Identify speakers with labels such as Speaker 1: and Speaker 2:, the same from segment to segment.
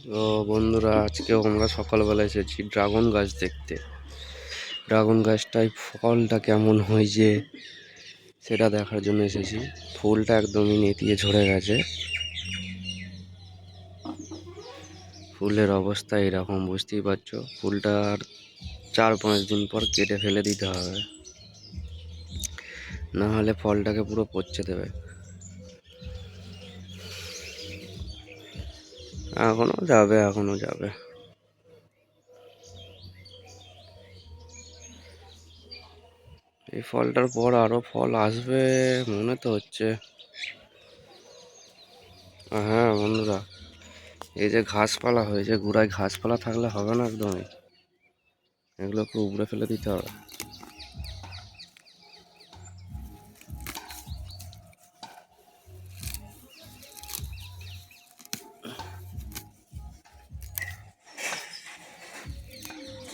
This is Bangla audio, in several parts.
Speaker 1: তো বন্ধুরা, আজকেও আমরা সকালবেলা এসেছি ড্রাগন গাছ দেখতে। ড্রাগন গাছটায় ফলটা কেমন হয়েছে সেটা দেখার জন্য এসেছি। ফুলটা একদমই নেতিয়ে ঝরে গেছে। ফুলের অবস্থা এরকম, বুঝতেই পারছো। ফুলটা আর 4-5 দিন পর কেটে ফেলে দিতে হবে, না হলে ফলটাকে পুরো পচে দেবে। এখনো যাবে। এই ফলটার পর আরো ফল আসবে মনে তো হচ্ছে। হ্যাঁ বন্ধুরা, এই যে ঘাসপালা হয়েছে, গোড়ায় ঘাসপালা থাকলে হবে না একদমই। এগুলোকে উপড়ে ফেলে দিতে হবে।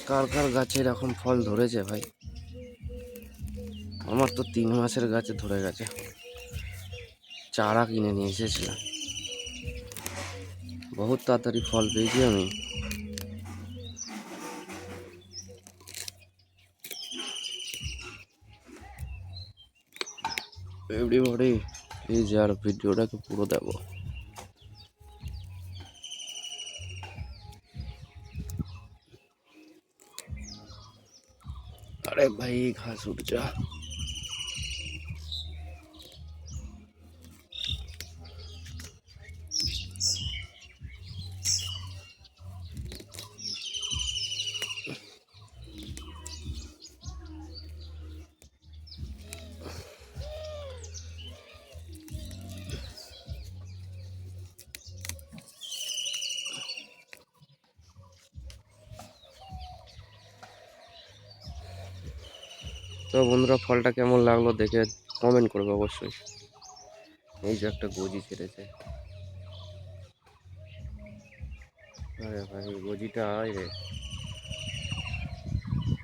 Speaker 1: কার কার গাছে এরকম ফল ধরেছে ভাই? আমার তো 3 মাসের গাছে ধরে গেছে। চারা কিনে নিয়ে এসেছিলাম, বহুত তাড়াতাড়ি ফল পেয়েছি আমি। এভরিবডি প্লিজ আর ভিডিওটাকে পুরো দেখো। আরে ভাই, ঘাস উঠছে। তো বন্ধুরা, ফলটা কেমন লাগলো দেখে কমেন্ট করবে অবশ্যই। এই যে একটা গজি ছেড়েছে। আরে ভাই, গজিটা আয় রে।